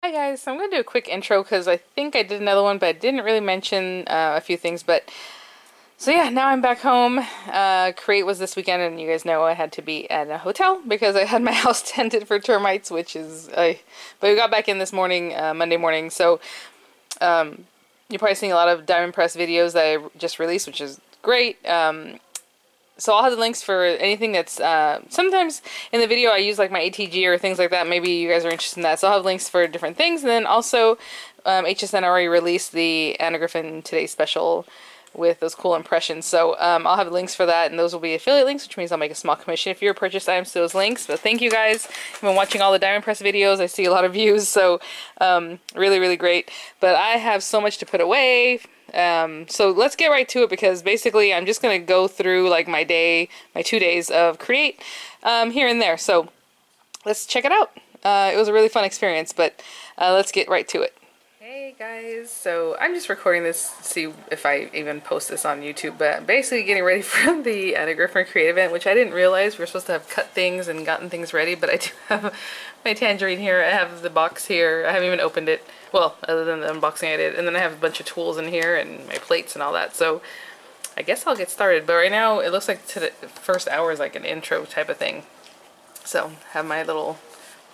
Hi guys, so I'm going to do a quick intro because I think I did another one, but I didn't really mention a few things. So yeah, now I'm back home. Create was this weekend, and you guys know I had to be at a hotel because I had my house tented for termites, but we got back in this morning, Monday morning. So you're probably seeing a lot of Diamond Press videos that I just released, which is great. So I'll have the links for anything that's, sometimes in the video I use like my ATG or things like that. Maybe you guys are interested in that. So I'll have links for different things. And then also, HSN already released the Anna Griffin Today special with those cool impressions. So I'll have links for that, and those will be affiliate links, which means I'll make a small commission if you're a purchased items to those links. But thank you guys. I've been watching all the Diamond Press videos. I see a lot of views, so really, really great. But I have so much to put away. So let's get right to it, because basically I'm just going to go through like my 2 days of Create here and there. So let's check it out. It was a really fun experience, but let's get right to it. Hey guys, so I'm just recording this to see if I even post this on YouTube, but basically getting ready for the Anna Griffin Create event, which I didn't realize we were supposed to have cut things and gotten things ready, but I do have my tangerine here. I have the box here. I haven't even opened it. Well, other than the unboxing I did. And then I have a bunch of tools in here and my plates and all that. So I guess I'll get started. But right now it looks like the first hour is like an intro type of thing. So have my little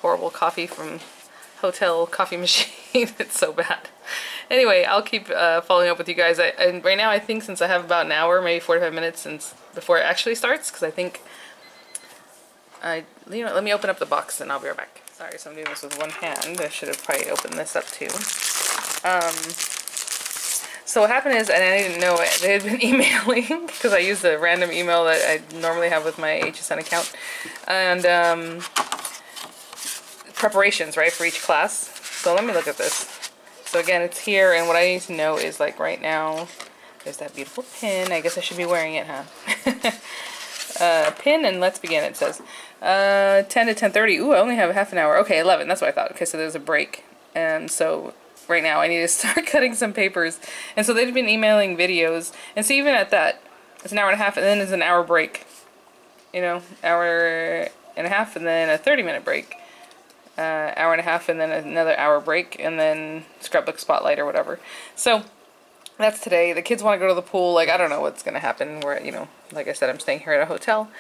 horrible coffee from hotel coffee machine. It's so bad. Anyway, I'll keep following up with you guys. And right now I think since I have about an hour, maybe 45 minutes before it actually starts, because I think let me open up the box and I'll be right back. Sorry, so I'm doing this with one hand. I should have probably opened this up too. So what happened is, and I didn't know it, they had been emailing, because I used a random email that I normally have with my HSN account, and preparations, right, for each class. So let me look at this. So again, it's here, and what I need to know is, like, right now, there's that beautiful pin. I guess I should be wearing it, huh? Pin, and let's begin, it says. 10 to 10:30. Ooh, I only have half an hour. Okay, 11. That's what I thought. Okay, so there's a break. And so right now I need to start cutting some papers. And so they've been emailing videos. And so even at that, it's an hour and a half, and then there's an hour break. You know, hour and a half, and then a 30-minute break. Hour and a half, and then another hour break, and then Scrapbook Spotlight or whatever. So that's today. The kids want to go to the pool. Like, I don't know what's going to happen. Where, you know, like I said, I'm staying here at a hotel.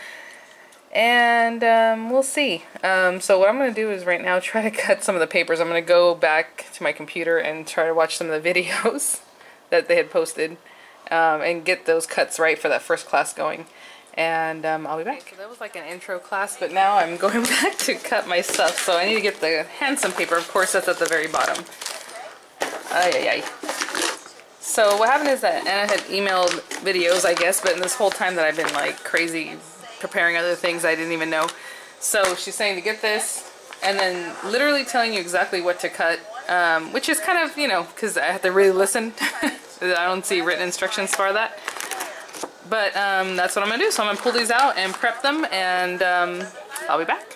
And we'll see. So what I'm going to do is right now try to cut some of the papers. I'm going to go back to my computer and try to watch some of the videos that they had posted and get those cuts right for that first class going. And I'll be back. So that was like an intro class, but now I'm going back to cut my stuff. So I need to get the handsome paper. Of course, that's at the very bottom. Ay, ay, ay. So what happened is that Anna had emailed videos, I guess, but in this whole time that I've been like crazy preparing other things I didn't even know. So she's saying to get this, and then literally telling you exactly what to cut, which is kind of, you know, because I have to really listen. I don't see written instructions for that. But that's what I'm going to do. So I'm going to pull these out and prep them, and I'll be back.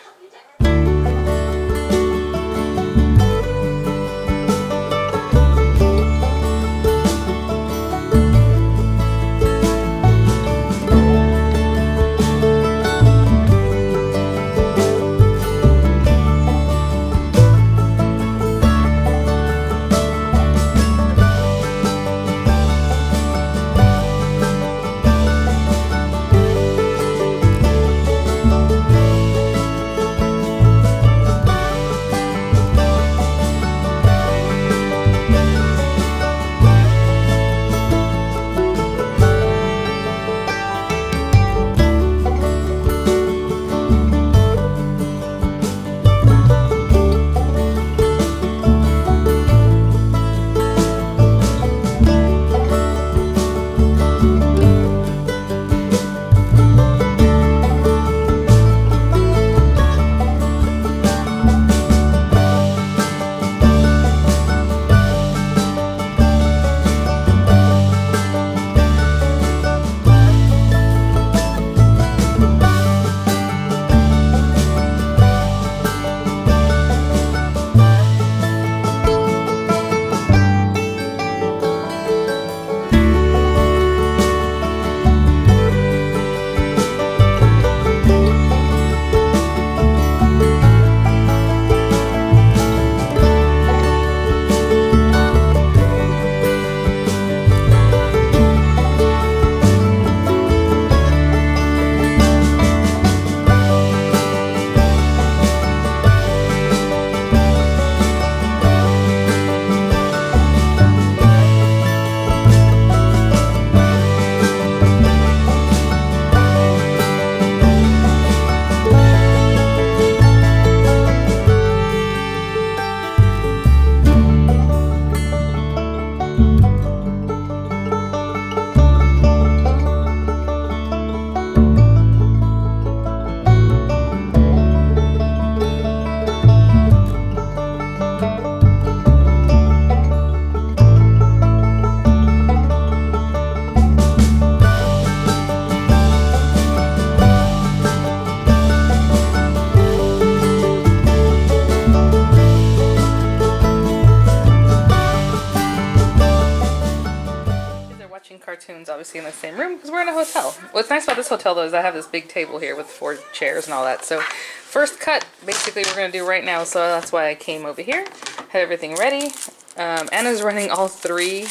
everyone's obviously in the same room because we're in a hotel. What's nice about this hotel though is I have this big table here with 4 chairs and all that. So first cut, basically we're going to do right now. So that's why I came over here. Had everything ready. Anna's running all 3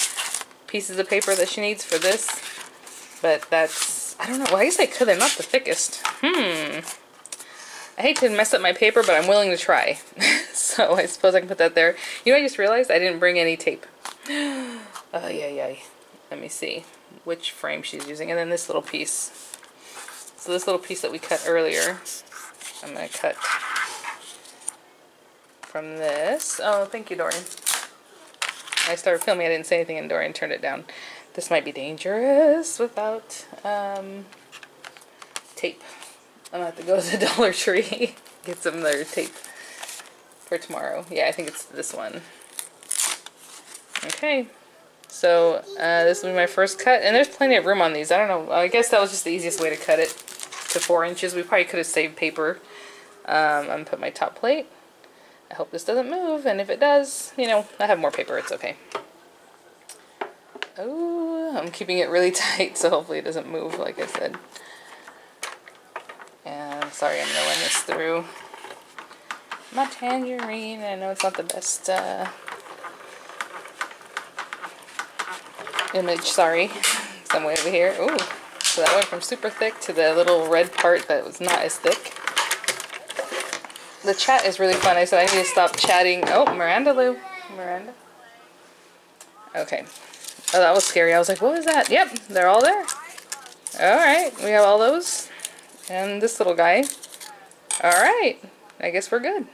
pieces of paper that she needs for this. But that's, I don't know. Well, I guess I could. They're not the thickest. I hate to mess up my paper, but I'm willing to try. So I suppose I can put that there. You know, I just realized I didn't bring any tape. Yeah. Let me see which frame she's using. And then this little piece. So this little piece that we cut earlier, I'm going to cut from this. Oh, thank you, Dorian. I started filming, I didn't say anything, and Dorian turned it down. This might be dangerous without tape. I'm going to have to go to the Dollar Tree, get some of their tape for tomorrow. Yeah, I think it's this one. Okay, so this will be my first cut, and there's plenty of room on these. I don't know, I guess that was just the easiest way to cut it to 4 inches. We probably could have saved paper. I'm going to put my top plate. I hope this doesn't move, and if it does, you know, I have more paper, it's okay. Oh, I'm keeping it really tight, so hopefully it doesn't move, like I said. And I'm sorry, I'm going to run this through my tangerine. I know it's not the best image, sorry. Some way over here. Ooh, so that went from super thick to the little red part that was not as thick. The chat is really fun. I said I need to stop chatting. Oh, Miranda Lou. Miranda. Okay. Oh, that was scary. I was like, what was that? Yep, they're all there. Alright, we have all those. And this little guy. Alright, I guess we're good.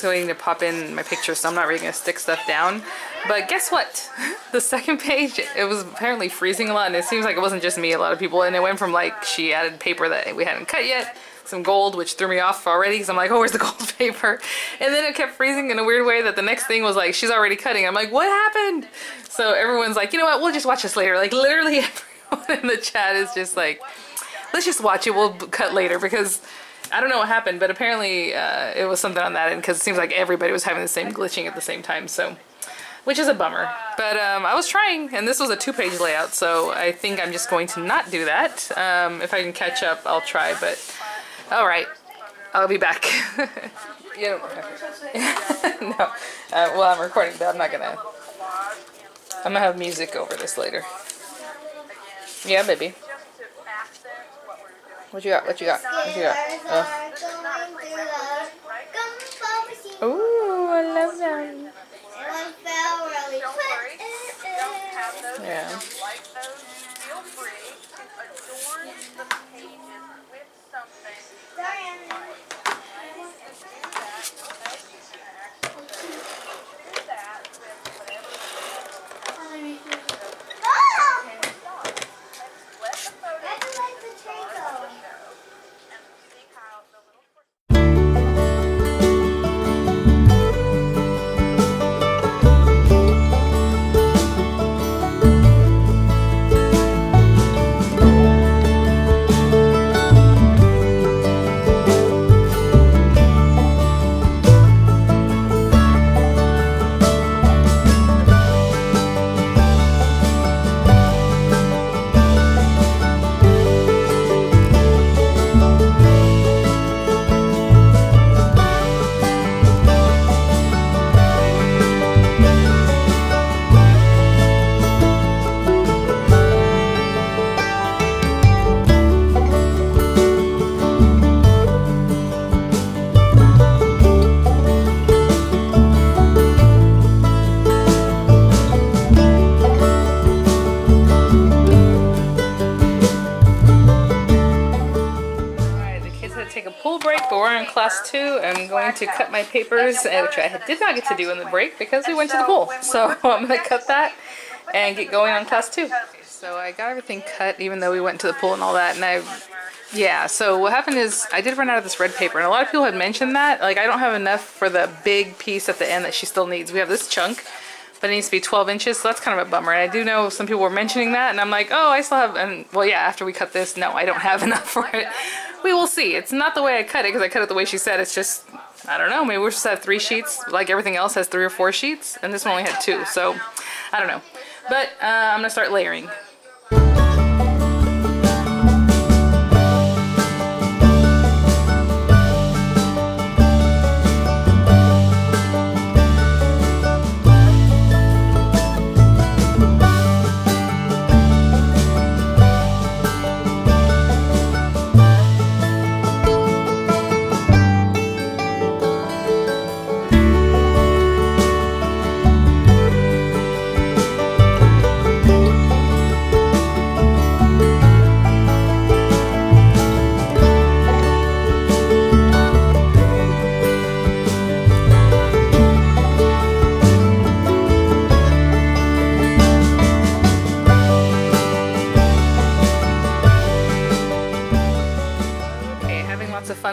Going to pop in my picture, so I'm not really going to stick stuff down. But guess what? The second page, it was apparently freezing a lot, and it seems like it wasn't just me, a lot of people, and it went from like, she added paper that we hadn't cut yet, some gold, which threw me off already, because I'm like, oh, where's the gold paper? And then it kept freezing in a weird way that the next thing was like, she's already cutting. I'm like, what happened? So everyone's like, you know what, we'll just watch this later. Like, literally everyone in the chat is just like, let's just watch it, we'll cut later, because I don't know what happened, but apparently it was something on that end because it seems like everybody was having the same glitching at the same time, so, which is a bummer. But I was trying, and this was a 2-page layout, so I think I'm just going to not do that. If I can catch up, I'll try, but alright, I'll be back. Yeah, no, well, I'm recording, but I'm gonna have music over this later. Yeah, baby. What you got? What you got? What you got? Oh. Ooh, I love that. Yeah. Class 2, I'm going to cut my papers, which I did not get to do in the break because we went to the pool. So I'm going to cut that and get going on class 2. So I got everything cut even though we went to the pool and all that. And yeah, so what happened is I did run out of this red paper. And a lot of people had mentioned that. Like, I don't have enough for the big piece at the end that she still needs. We have this chunk, but it needs to be 12 inches. So that's kind of a bummer. And I do know some people were mentioning that. And I'm like, oh, I still have, and well, yeah, after we cut this, no, I don't have enough for it. We will see. It's not the way I cut it because I cut it the way she said. It's just, I don't know, maybe we're supposed to have 3 sheets like everything else has 3 or 4 sheets, and this one only had 2, so I don't know. But I'm gonna start layering.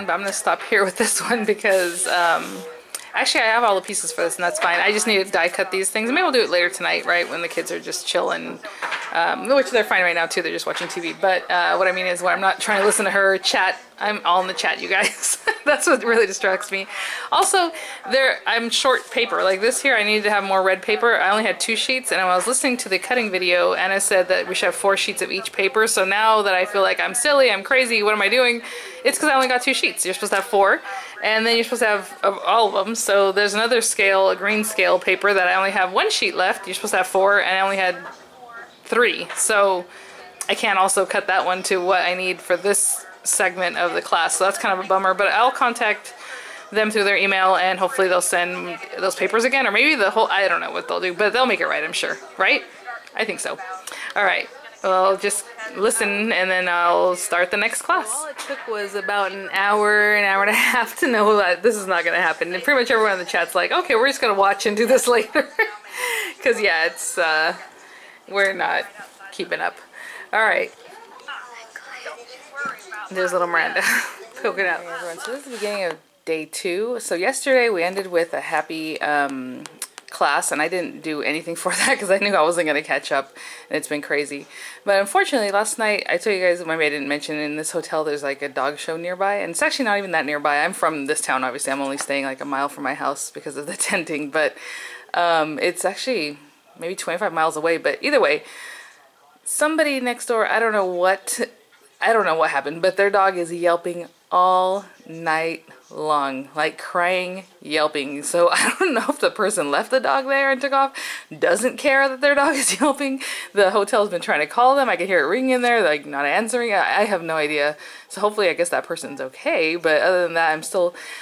But I'm gonna stop here with this one because actually I have all the pieces for this and that's fine. I just need to die cut these things. Maybe we'll do it later tonight, right, when the kids are just chilling, which they're fine right now too. They're just watching TV. But what I mean is when I'm not trying to listen to her chat, I'm all in the chat, you guys. That's what really distracts me. Also, I'm short paper. Like this here, I needed to have more red paper. I only had 2 sheets, and when I was listening to the cutting video, Anna said that we should have 4 sheets of each paper. So now that I feel like I'm silly, I'm crazy, what am I doing? It's because I only got 2 sheets. You're supposed to have 4, and then you're supposed to have all of them. So there's another scale, a green scale paper that I only have 1 sheet left. You're supposed to have 4, and I only had 3. So I can't also cut that one to what I need for this segment of the class, so that's kind of a bummer, but I'll contact them through their email and hopefully they'll send those papers again, or maybe the whole, I don't know what they'll do, but they'll make it right, I'm sure, right? I think so. Alright, well, just listen and then I'll start the next class. All it took was about an hour and a half to know that this is not going to happen, and pretty much everyone in the chat's like, okay, we're just going to watch and do this later, because yeah, it's, we're not keeping up. Alright. There's little Miranda poking out. Hey everyone, so this is the beginning of day 2. So yesterday we ended with a happy class, and I didn't do anything for that because I knew I wasn't going to catch up, and it's been crazy. But unfortunately, last night, I told you guys, maybe I didn't mention, in this hotel there's like a dog show nearby, and it's actually not even that nearby. I'm from this town, obviously. I'm only staying like a mile from my house because of the tenting, but it's actually maybe 25 miles away. But either way, somebody next door, I don't know what happened, but their dog is yelping all night long, like crying, yelping. So I don't know if the person left the dog there and took off, doesn't care that their dog is yelping. The hotel's been trying to call them. I could hear it ringing in there, like not answering. I have no idea. So hopefully, I guess that person's okay. But other than that,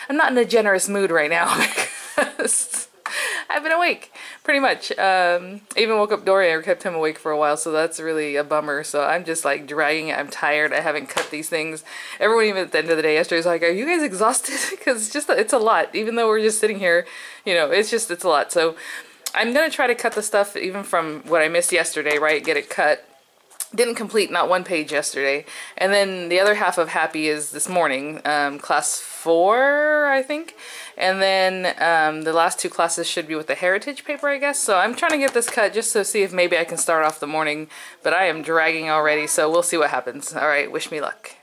I'm not in a generous mood right now because I've been awake pretty much. Even woke up Dorian or kept him awake for a while, so that's really a bummer. So I'm just like dragging it. I'm tired. I haven't cut these things. Everyone even at the end of the day yesterday was like, "Are you guys exhausted?" Because it's a lot. Even though we're just sitting here, you know, it's a lot. So I'm gonna try to cut the stuff even from what I missed yesterday, right? Get it cut. Didn't complete not one page yesterday. And then the other half of Happy is this morning, class 4, I think. And then the last 2 classes should be with the heritage paper, I guess. So I'm trying to get this cut just to see if maybe I can start off the morning. But I am dragging already, so we'll see what happens. All right, wish me luck.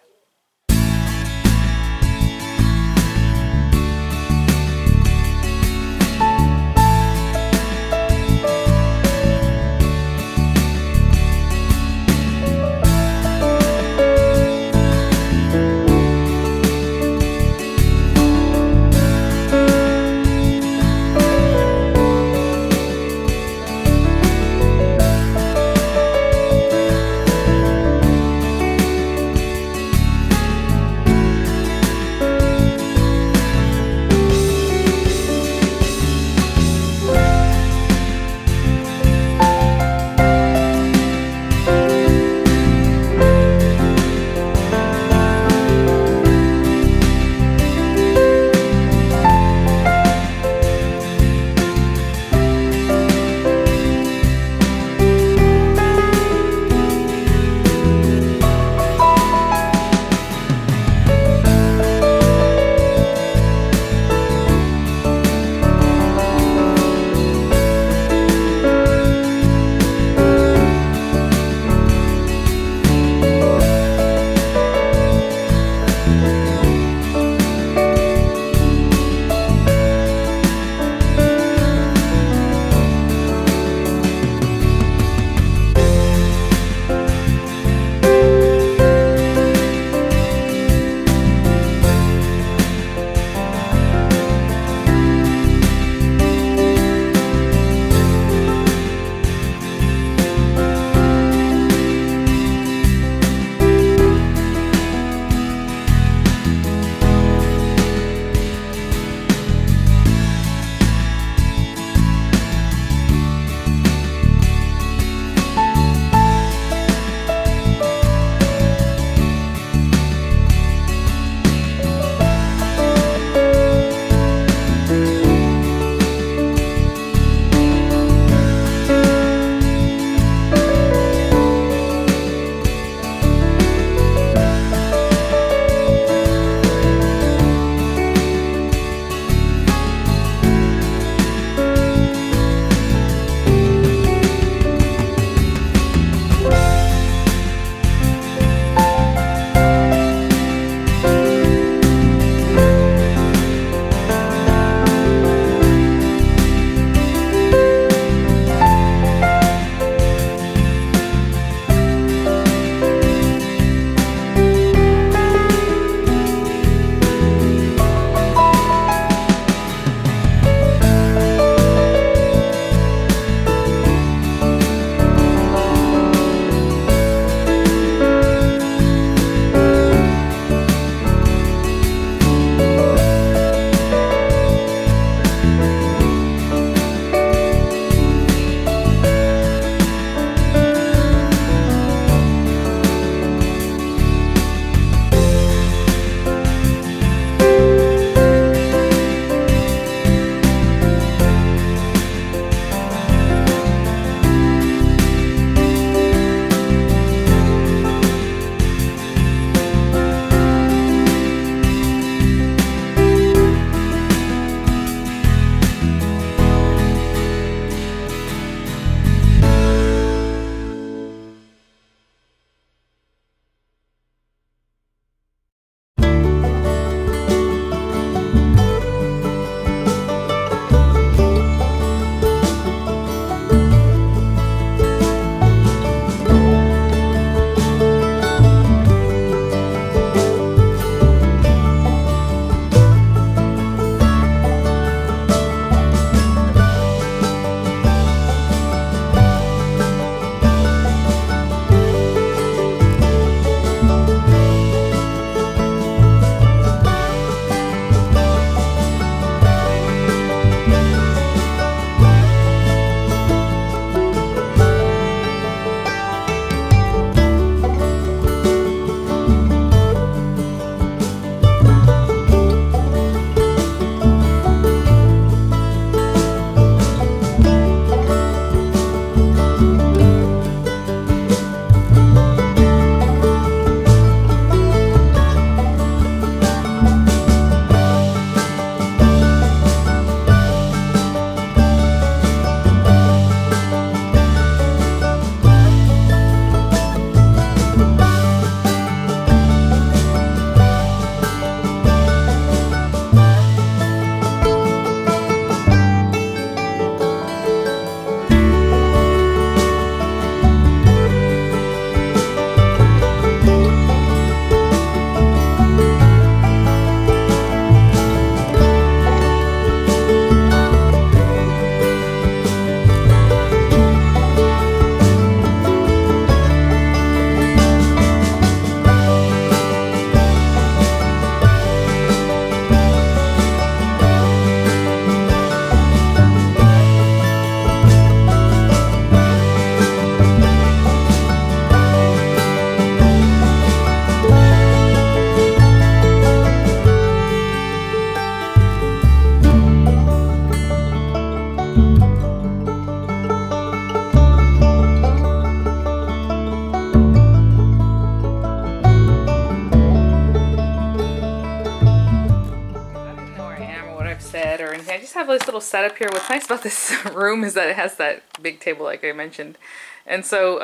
have this little setup here. What's nice about this room is that it has that big table like I mentioned. And so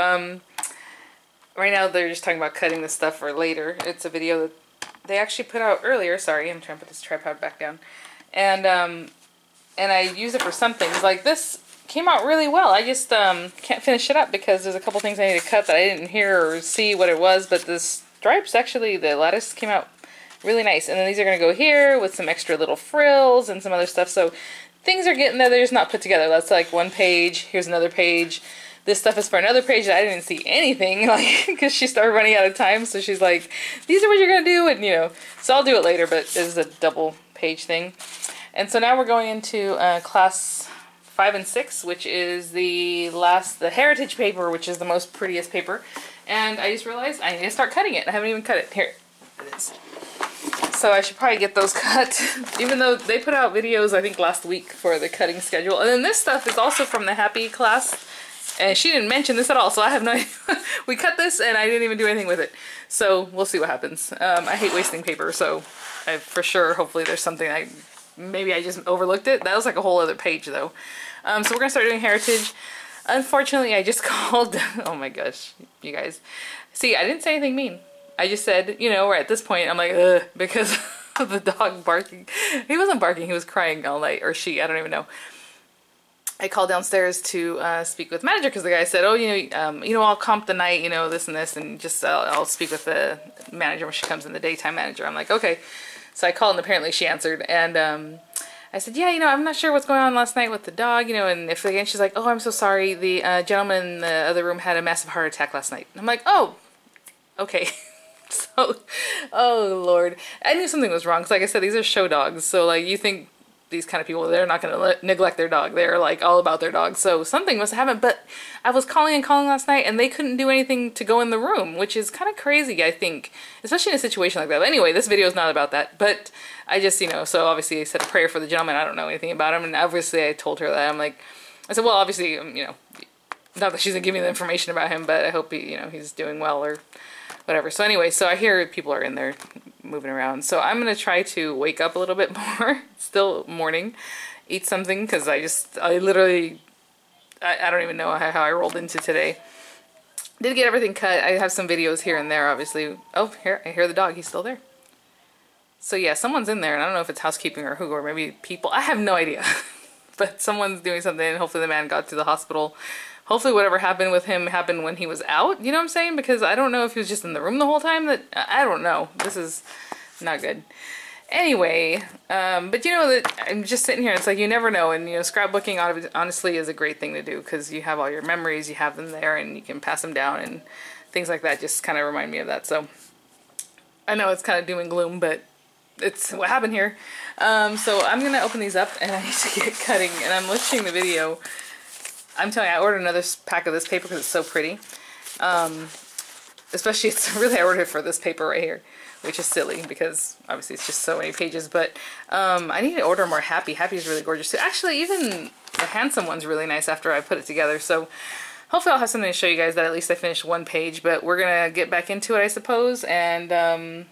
right now they're just talking about cutting this stuff for later. It's a video that they actually put out earlier. Sorry, I'm trying to put this tripod back down. And I use it for some things. Like this came out really well. I just can't finish it up because there's a couple things I need to cut that I didn't hear or see what it was. But the stripes, actually, the lattice came out really nice. And then these are going to go here with some extra little frills and some other stuff. So things are getting there. They're just not put together. That's like one page. Here's another page. This stuff is for another page that I didn't see anything, like, because she started running out of time. So she's like, these are what you're going to do. And, you know, so I'll do it later, but this is a double page thing. And so now we're going into class 5 and 6, which is the heritage paper, which is the most prettiest paper. And I just realized I need to start cutting it. I haven't even cut it. Here it is. So I should probably get those cut, even though they put out videos, I think, last week for the cutting schedule. And then this stuff is also from the Happy class. And she didn't mention this at all, so I have no idea. We cut this and I didn't even do anything with it. So we'll see what happens. I hate wasting paper, so I for sure, hopefully there's something maybe I just overlooked it. That was like a whole other page though. So we're gonna start doing heritage. Unfortunately, I just called, oh my gosh, you guys. See, I didn't say anything mean. I just said, you know, we're at this point, I'm like, ugh, because of the dog barking. He wasn't barking, he was crying all night, or she, I don't even know. I called downstairs to speak with manager because the guy said, oh, you know, I'll comp the night, you know, this and this, and just I'll speak with the manager when she comes in, the daytime manager. I'm like, okay. So I called and apparently she answered, and I said, yeah, you know, I'm not sure what's going on last night with the dog, you know, and if again, she's like, oh, I'm so sorry. The gentleman in the other room had a massive heart attack last night. And I'm like, oh, okay. So, oh Lord, I knew something was wrong because, like I said, these are show dogs. So, like, you think these kind of people, they're not going to neglect their dog. They're like all about their dog. So something must have happened. But I was calling and calling last night and they couldn't do anything to go in the room, which is kind of crazy, I think, especially in a situation like that. But anyway, this video is not about that. But I just, you know, so obviously I said a prayer for the gentleman. I don't know anything about him. And obviously I told her that. I'm like, I said, well, obviously, you know, not that she's going to give me the information about him, but I hope he, you know, he's doing well or whatever. So anyway, so I hear people are in there moving around. So I'm going to try to wake up a little bit more. It's still morning. Eat something because I literally, I don't even know how I rolled into today. Did get everything cut. I have some videos here and there, obviously. Oh, here, I hear the dog. He's still there. So yeah, someone's in there, and I don't know if it's housekeeping or who, or maybe people. I have no idea. But someone's doing something, and hopefully the man got to the hospital. Hopefully whatever happened with him happened when he was out, you know what I'm saying? Because I don't know if he was just in the room the whole time. I don't know. This is not good. Anyway, but you know, that I'm just sitting here, it's like you never know, and you know, scrapbooking honestly is a great thing to do because you have all your memories, you have them there, and you can pass them down, and things like that just kind of remind me of that. So I know it's kind of doom and gloom, but it's what happened here. So I'm going to open these up, and I need to get cutting, and I'm watching the video. I'm telling you, I ordered another pack of this paper because it's so pretty. Especially, it's really, I ordered it for this paper right here, which is silly because obviously it's just so many pages. But I need to order more Happy. Happy is really gorgeous too. Actually, even the Handsome one's really nice after I put it together. So hopefully I'll have something to show you guys that at least I finished one page. But we're going to get back into it, I suppose. And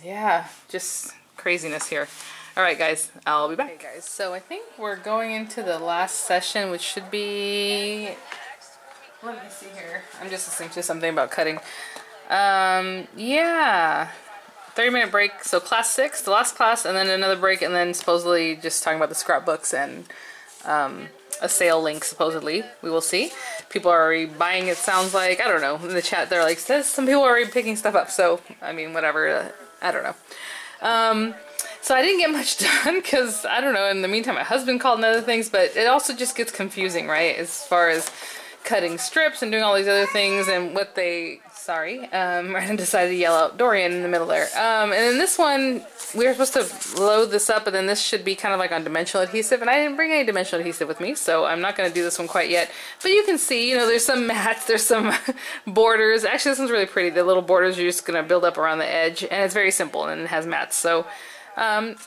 yeah, just craziness here. Alright guys, I'll be back. Okay guys, so I think we're going into the last session, which should be, let me see here, I'm just listening to something about cutting. Yeah, 30-minute break, so class 6, the last class, and then another break, and then supposedly just talking about the scrapbooks and a sale link, supposedly. We will see. People are already buying, it sounds like, I don't know, in the chat they're like, some people are already picking stuff up, so, I mean, whatever, I don't know. So I didn't get much done because, I don't know, in the meantime my husband called and other things, but it also just gets confusing, right, as far as cutting strips and doing all these other things and what they, sorry, Ryan decided to yell out Dorian in the middle there. And then this one, we were supposed to load this up, and then this should be kind of like on dimensional adhesive, and I didn't bring any dimensional adhesive with me, so I'm not going to do this one quite yet. But you can see, you know, there's some mats, there's some borders. Actually, this one's really pretty. The little borders are just going to build up around the edge, and it's very simple, and it has mats, so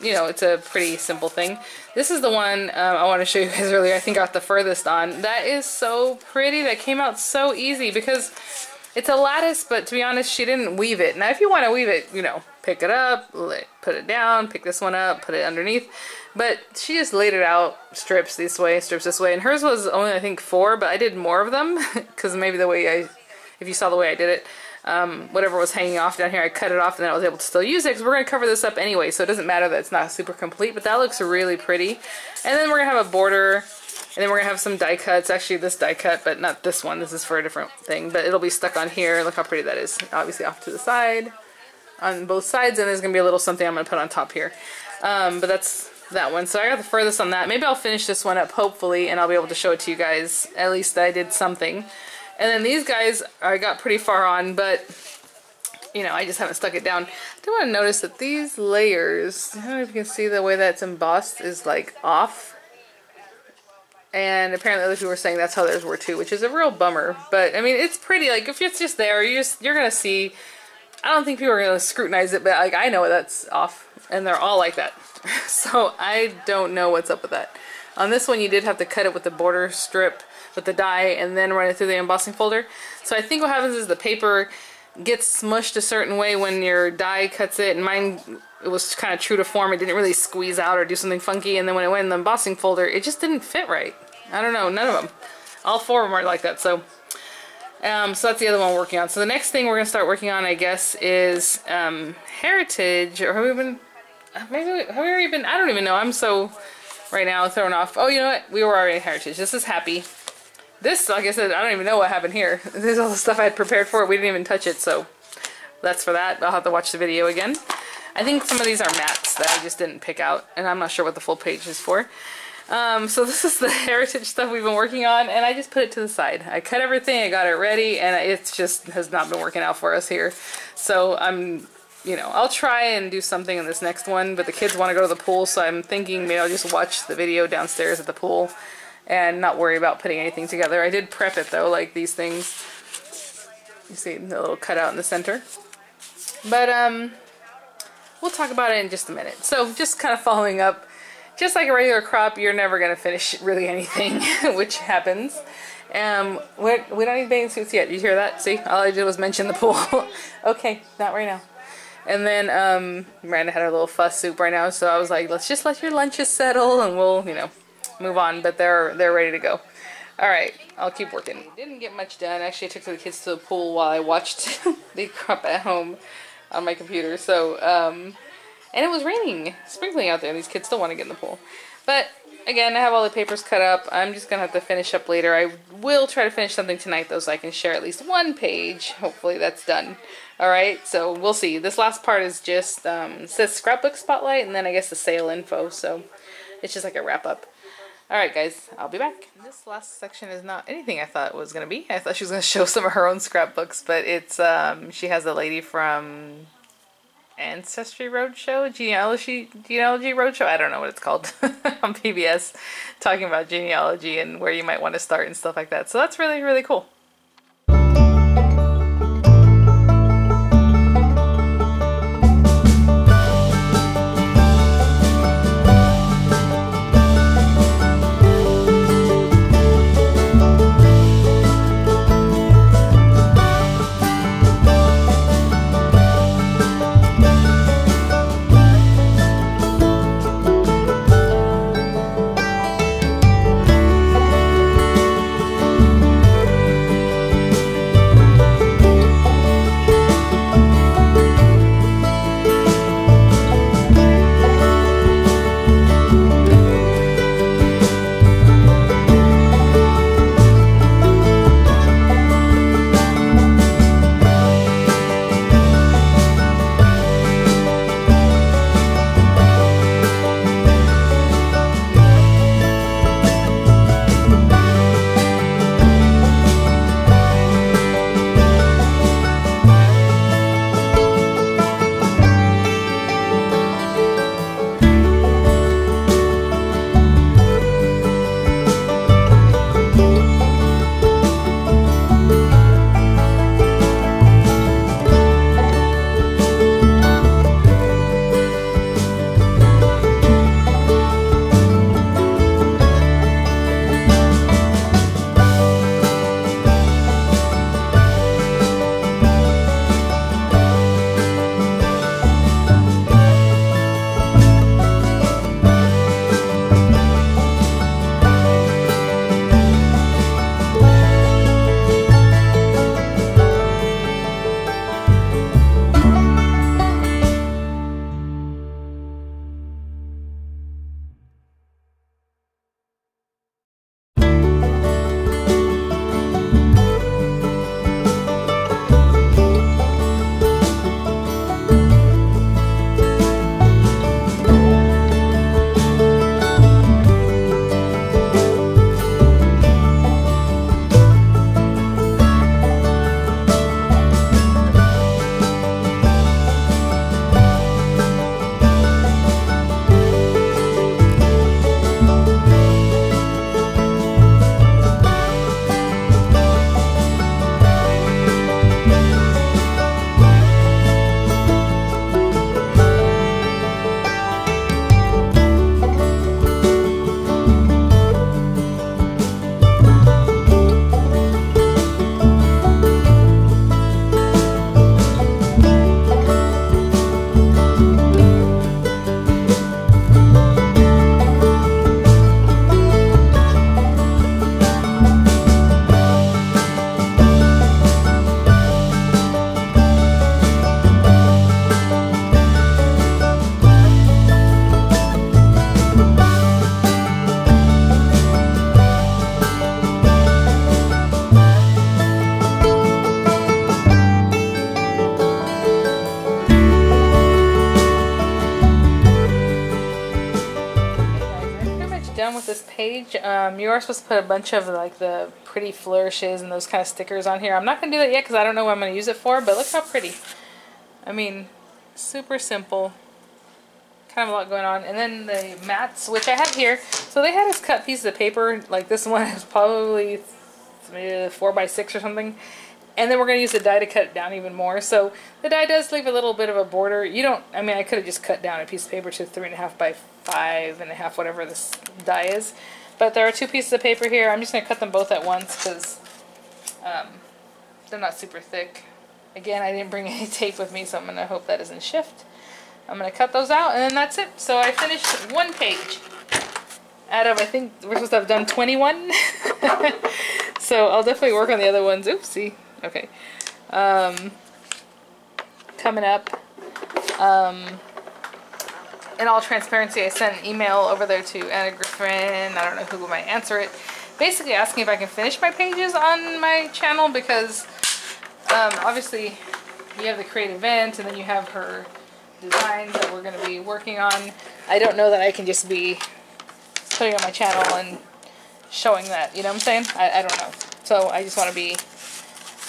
you know, it's a pretty simple thing. This is the one I want to show you guys earlier. I think I got the furthest on. That is so pretty. That came out so easy because it's a lattice, but to be honest, she didn't weave it. Now, if you want to weave it, you know, pick it up, put it down, pick this one up, put it underneath. But she just laid it out, strips this way, and hers was only, I think, 4, but I did more of them, because maybe the way if you saw the way I did it, whatever was hanging off down here, I cut it off, and then I was able to still use it, because we're going to cover this up anyway, so it doesn't matter that it's not super complete, but that looks really pretty. And then we're going to have a border, and then we're going to have some die cuts, actually this die cut, but not this one, this is for a different thing, but it'll be stuck on here. Look how pretty that is, obviously off to the side, on both sides, and there's going to be a little something I'm going to put on top here. But that's that one. So I got the furthest on that. Maybe I'll finish this one up, hopefully, and I'll be able to show it to you guys, at least that I did something. And then these guys, I got pretty far on, but, you know, I just haven't stuck it down. I do want to notice that these layers, I don't know if you can see the way that's embossed is, like, off. And apparently other people were saying that's how theirs were too, which is a real bummer. But, I mean, it's pretty. Like, if it's just there, you're going to see. I don't think people are going to scrutinize it, but, like, I know that's off. And they're all like that. So I don't know what's up with that. On this one you did have to cut it with the border strip with the die and then run it through the embossing folder. So I think what happens is the paper gets smushed a certain way when your die cuts it, and mine, it was kind of true to form. It didn't really squeeze out or do something funky, and then when it went in the embossing folder it just didn't fit right. I don't know, none of them. All 4 of them are like that. So so that's the other one we're working on. So the next thing we're going to start working on, I guess, is Heritage, or have we been... Maybe have we already been? I don't even know. I'm so right now thrown off. Oh, you know what? We were already in Heritage. This is Happy. This, like I said, I don't even know what happened here. This is all the stuff I had prepared for it. We didn't even touch it, so that's for that. I'll have to watch the video again. I think some of these are mats that I just didn't pick out, and I'm not sure what the full page is for. So this is the Heritage stuff we've been working on, and I just put it to the side. I cut everything, I got it ready, and it just has not been working out for us here. So you know, I'll try and do something in this next one, but the kids want to go to the pool, so I'm thinking maybe I'll just watch the video downstairs at the pool and not worry about putting anything together. I did prep it though, like these things. You see the little cutout in the center. But we'll talk about it in just a minute. So just kind of following up, just like a regular crop, you're never going to finish really anything, which happens. We don't need bathing suits yet. You hear that? See, all I did was mention the pool. Okay, not right now. And then Miranda had her little fuss soup right now, so I was like, let's just let your lunches settle and we'll, you know, move on. But they're ready to go. Alright, I'll keep working. Didn't get much done. Actually, I took the kids to the pool while I watched the crop at home on my computer. So, and it was raining, sprinkling out there, and these kids still want to get in the pool. But again, I have all the papers cut up. I'm just going to have to finish up later. I will try to finish something tonight, though, so I can share at least one page. Hopefully that's done. Alright, so we'll see. This last part is just, says Scrapbook Spotlight, and then I guess the sale info, so it's just like a wrap-up. Alright guys, I'll be back. This last section is not anything I thought it was going to be. I thought she was going to show some of her own scrapbooks, but it's, she has a lady from Ancestry Roadshow? Genealogy Roadshow? I don't know what it's called on PBS, talking about genealogy and where you might want to start and stuff like that. So that's really, really cool. page. You are supposed to put a bunch of like the pretty flourishes and those kind of stickers on here. I'm not going to do that yet because I don't know what I'm going to use it for, but look how pretty. I mean, super simple. Kind of a lot going on. And then the mats, which I have here. So they had us cut pieces of paper. Like this one is probably 4x6 or something. And then we're going to use the die to cut it down even more. So the die does leave a little bit of a border. You don't, I mean, I could have just cut down a piece of paper to 3.5 by 5.5, whatever this die is. But there are 2 pieces of paper here. I'm just going to cut them both at once because they're not super thick. Again, I didn't bring any tape with me, so I'm going to hope that doesn't shift. I'm going to cut those out, and then that's it. So I finished 1 page out of, I think we're supposed to have done 21. So I'll definitely work on the other ones. Oopsie. Okay. Coming up. In all transparency, I sent an email over there to Griffin. I don't know who might answer it. Basically asking if I can finish my pages on my channel because obviously you have the create event and then you have her designs that we're going to be working on. I don't know that I can just be putting on my channel and showing that, you know what I'm saying? I don't know. So I just want to be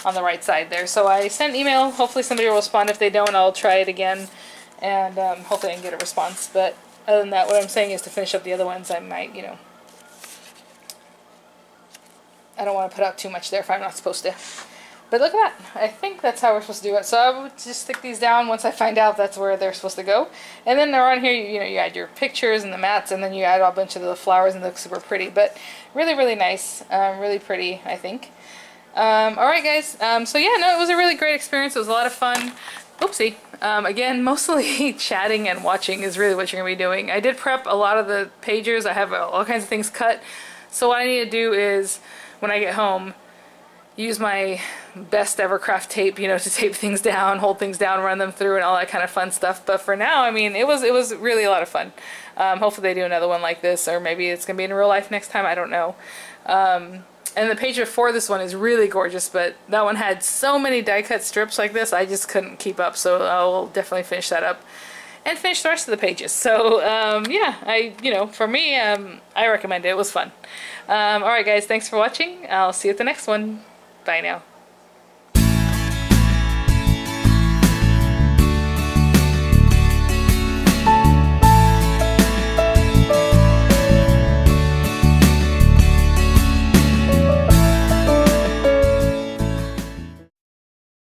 on the right side there. So I sent an email. Hopefully somebody will respond. If they don't, I'll try it again. And hopefully I can get a response. But other than that, what I'm saying is to finish up the other ones, I might, you know, I don't want to put out too much there if I'm not supposed to. But look at that. I think that's how we're supposed to do it. So I would just stick these down once I find out that's where they're supposed to go. And then they're on here, you know, you add your pictures and the mats, and then you add a bunch of the flowers and they look super pretty. But really, really nice. Really pretty, I think. Alright guys, so yeah, no, it was a really great experience. It was a lot of fun. Oopsie. Again, mostly chatting and watching is really what you're going to be doing. I did prep a lot of the pages. I have all kinds of things cut. So what I need to do is, when I get home, use my best ever craft tape, you know, to tape things down, hold things down, run them through, and all that kind of fun stuff. But for now, I mean, it was really a lot of fun. Hopefully they do another one like this, or maybe it's going to be in real life next time. I don't know. And the page before this one is really gorgeous, but that one had so many die cut strips like this, I just couldn't keep up. So I'll definitely finish that up and finish the rest of the pages. So yeah, you know, for me, I recommend it. It was fun. Alright guys, thanks for watching. I'll see you at the next one. Bye now.